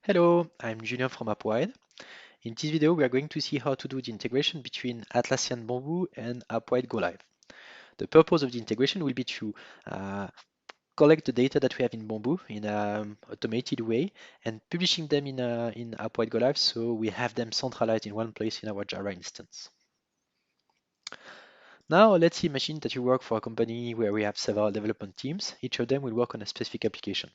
Hello, I'm Julien from AppWide. In this video, we are going to see how to do the integration between Atlassian Bamboo and AppWide Go Live. The purpose of the integration will be to collect the data that we have in Bamboo in an automated way and publishing them in AppWide Go Live so we have them centralized in one place in our Jira instance. Now let's imagine that you work for a company where we have several development teams. Each of them will work on a specific application.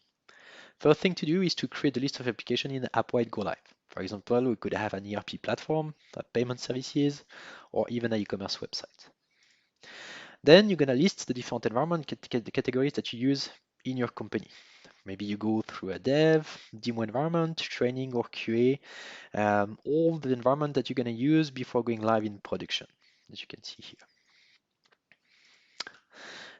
First thing to do is to create a list of applications in AppWide Go Live. For example, we could have an ERP platform, payment services, or even an e-commerce website. Then you're going to list the different environment categories that you use in your company. Maybe you go through a dev, demo environment, training or QA, all the environment that you're going to use before going live in production, as you can see here.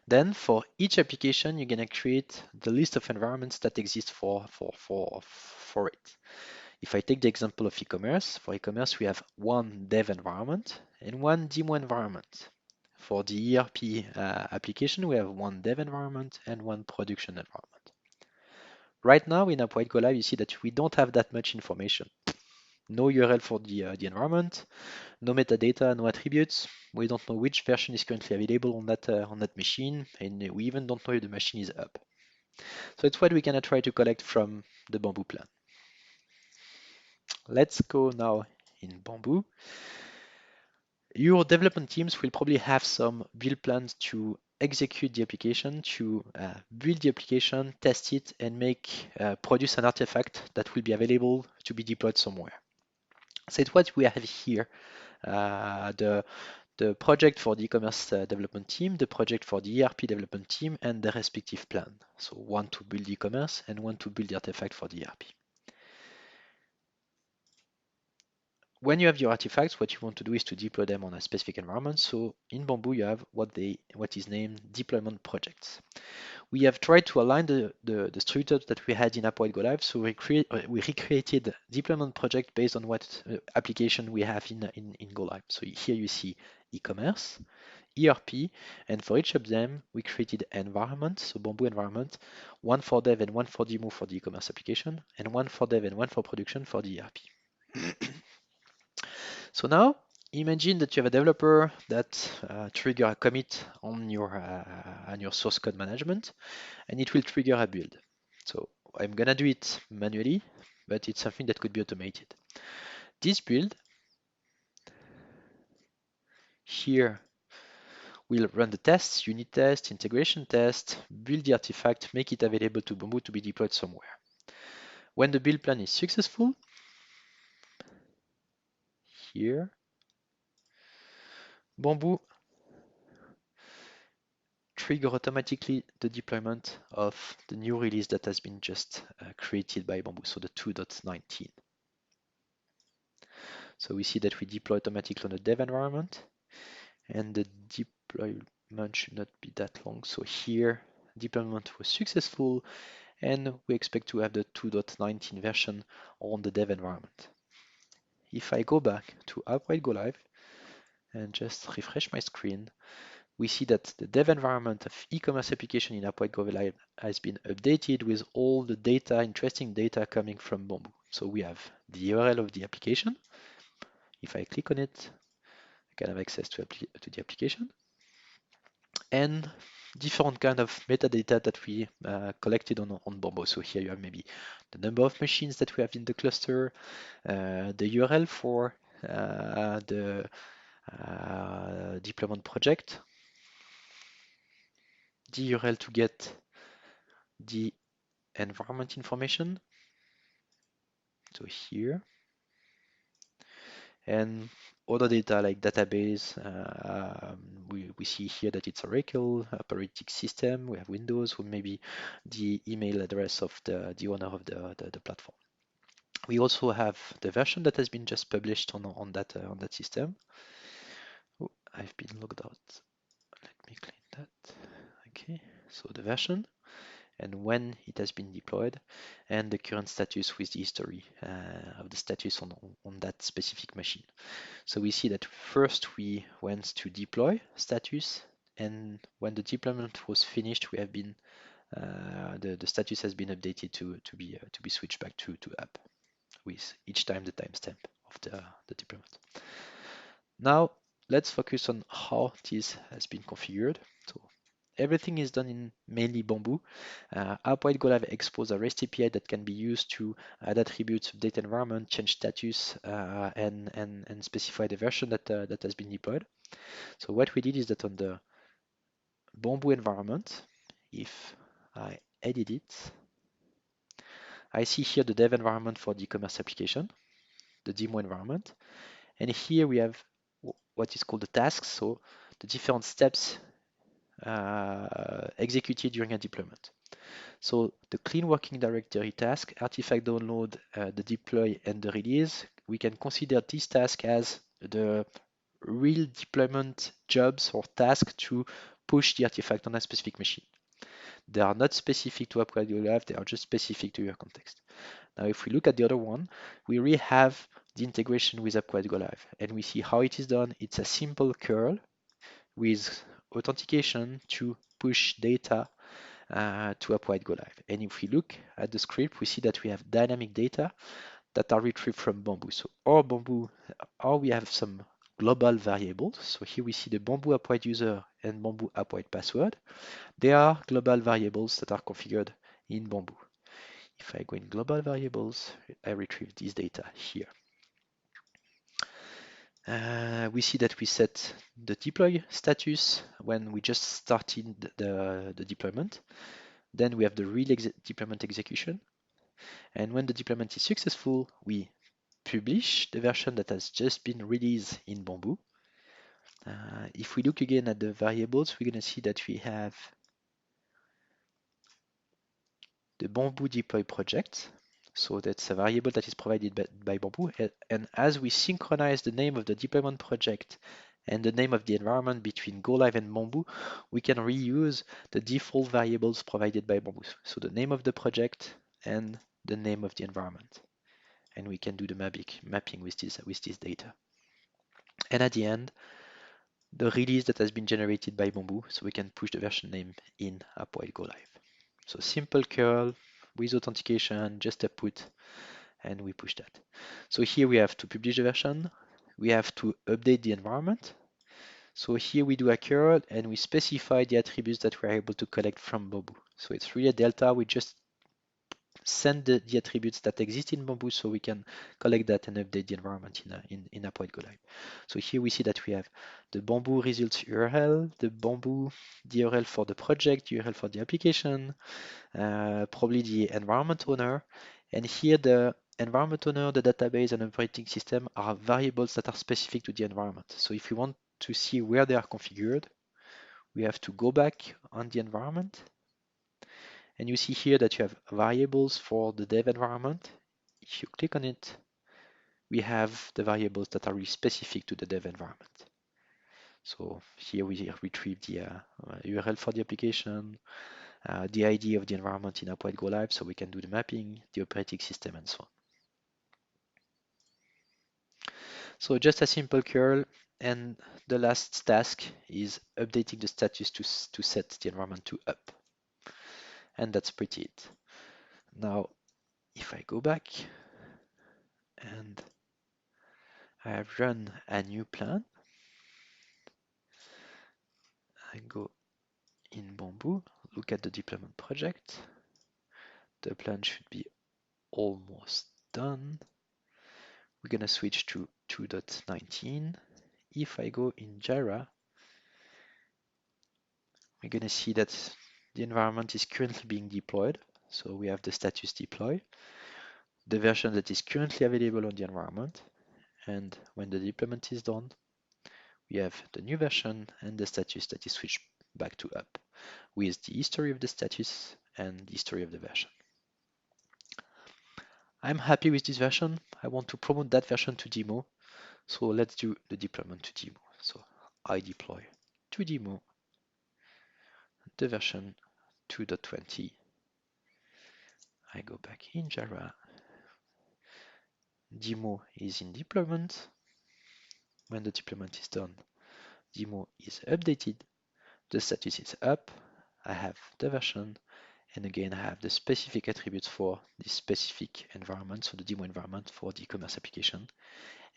Then for each application, you're going to create the list of environments that exist for it. If I take the example of e-commerce, for e-commerce, we have one dev environment and one demo environment. For the ERP application, we have one dev environment and one production environment. Right now in AppWide Go Live, you see that we don't have that much information. No URL for the environment, no metadata, no attributes. We don't know which version is currently available on that machine, and we even don't know if the machine is up. So it's what we're gonna try to collect from the Bamboo plan. Let's go now in Bamboo. Your development teams will probably have some build plans to execute the application, to build the application, test it, and produce an artifact that will be available to be deployed somewhere. So it's what we have here. The project for the e-commerce development team, the project for the ERP development team, and the respective plan. So one to build e-commerce and one to build the artifact for the ERP. When you have your artifacts, what you want to do is to deploy them on a specific environment. So in Bamboo, you have what is named deployment projects. We have tried to align the structure that we had in AppWide Go Live. So we recreated deployment project based on what application we have in Go Live. So here you see e-commerce, ERP, and for each of them, we created environment, so Bamboo environment, one for dev and one for demo for the e-commerce application, and one for dev and one for production for the ERP. So now imagine that you have a developer that trigger a commit on your source code management, and it will trigger a build. So I'm gonna do it manually, but it's something that could be automated. This build here will run the tests, unit test, integration test, build the artifact, make it available to Bamboo to be deployed somewhere. When the build plan is successful, here, Bamboo trigger automatically the deployment of the new release that has been just created by Bamboo, so the 2.19. So we see that we deploy automatically on the dev environment, and the deployment should not be that long. So here, deployment was successful, and we expect to have the 2.19 version on the dev environment. If I go back to AppWide Go Live and just refresh my screen, we see that the dev environment of e-commerce application in AppWide Go Live has been updated with all the data, interesting data coming from Bamboo. So we have the URL of the application. If I click on it, I can have access to the application and different kind of metadata that we collected on Bamboo. So here you have maybe the number of machines that we have in the cluster, the URL for the deployment project, the URL to get the environment information, so here, and other data like database. We see here that it's Oracle, operating system, we have Windows, or maybe the email address of the owner of the platform. We also have the version that has been just published on that system. Oh, I've been logged out. Let me clean that. Okay, so the version and when it has been deployed, and the current status with the history of the status on that specific machine. So we see that first we went to deploy status, and when the deployment was finished, we have been the status has been updated to be switched back to app with each time the timestamp of the deployment. Now let's focus on how this has been configured. So everything is done in mainly Bamboo. AppWhite Go Live exposes a REST API that can be used to add attributes, update environment, change status, and specify the version that has been deployed. So what we did is that on the Bamboo environment, if I edit it, I see here the dev environment for the e-commerce application, the demo environment, and here we have what is called the tasks, so the different steps executed during a deployment. So the clean working directory task, artifact download, the deploy, and the release, we can consider this task as the real deployment jobs or tasks to push the artifact on a specific machine. They are not specific to AppWhite Go Live, they are just specific to your context. Now, if we look at the other one, we really have the integration with AppWhite Go Live, and we see how it is done. It's a simple curl with authentication to push data to AppWhite Go Live. And if we look at the script, we see that we have dynamic data that are retrieved from Bamboo. So or we have some global variables. So here we see the Bamboo AppWhite user and Bamboo AppWhite password. They are global variables that are configured in Bamboo. If I go in global variables, I retrieve this data here. We see that we set the deploy status when we just started the deployment. Then we have the real deployment execution. And when the deployment is successful, we publish the version that has just been released in Bamboo. If we look again at the variables, we're going to see that we have the Bamboo deploy project. So that's a variable that is provided by Bamboo. And as we synchronize the name of the deployment project and the name of the environment between Go Live and Bamboo, we can reuse the default variables provided by Bamboo. So the name of the project and the name of the environment. And we can do the mapping with this data. And at the end, the release that has been generated by Bamboo, so we can push the version name in AppWhite Go Live. So simple curl with authentication, just a put, and we push that. So here we have to publish the version, we have to update the environment. So here we do a curl and we specify the attributes that we're able to collect from Bamboo. So it's really a delta, we just send the attributes that exist in Bamboo so we can collect that and update the environment in AppWhite Go Live. So here we see that we have the Bamboo results URL, the Bamboo the URL for the project, URL for the application, probably the environment owner, and here the environment owner, the database, and operating system are variables that are specific to the environment. So if you want to see where they are configured, we have to go back on the environment. And you see here that you have variables for the dev environment. If you click on it, we have the variables that are really specific to the dev environment. So here we retrieve the URL for the application, the ID of the environment in AppWhite Go Live, so we can do the mapping, the operating system, and so on. So just a simple curl, and the last task is updating the status to set the environment to up. And that's pretty it. Now, if I go back and I have run a new plan, I go in Bamboo, look at the deployment project. The plan should be almost done. We're gonna switch to 2.19. If I go in Jira, we're gonna see that the environment is currently being deployed. So we have the status deploy, the version that is currently available on the environment, and when the deployment is done, we have the new version and the status that is switched back to up with the history of the status and the history of the version. I'm happy with this version. I want to promote that version to demo. So let's do the deployment to demo. So I deploy to demo the version 2.20. I go back in Jira. Demo is in deployment. When the deployment is done, demo is updated. the status is up, I have the version, and again I have the specific attributes for this specific environment, so the demo environment for the e-commerce application.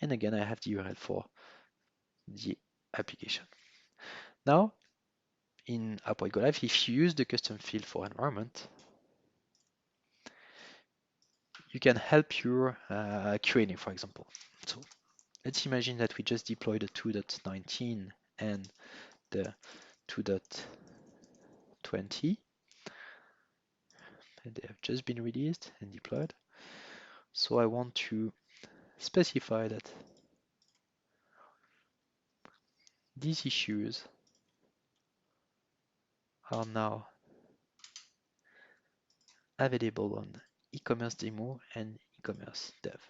And again I have the URL for the application. Now in Upwork Go Live, if you use the custom field for environment, you can help your Q&A, for example. So let's imagine that we just deployed the 2.19 and the 2.20, and they have just been released and deployed. So I want to specify that these issues are now available on e-commerce demo and e-commerce dev.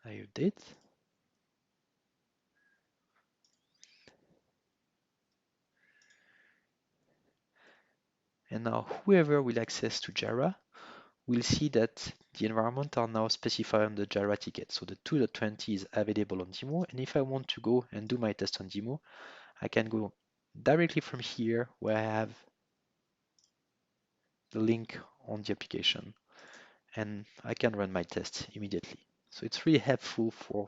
I update. And now whoever will access to Jira will see that the environment are now specified on the Jira ticket. So the 2.20 is available on demo. And if I want to go and do my test on demo, I can go directly from here where I have the link on the application, and I can run my test immediately. So it's really helpful for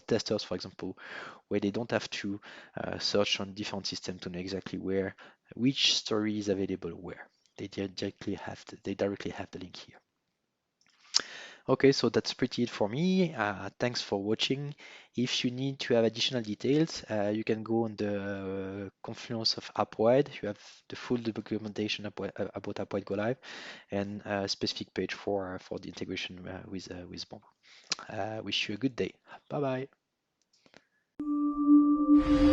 testers, for example, where they don't have to search on different systems to know exactly which story is available where. They directly have the link here. Okay, so that's pretty it for me. Thanks for watching. If you need to have additional details, you can go on the Confluence of Upwide. You have the full documentation about Upwide Go Live and a specific page for the integration with Bomb. Wish you a good day. Bye bye.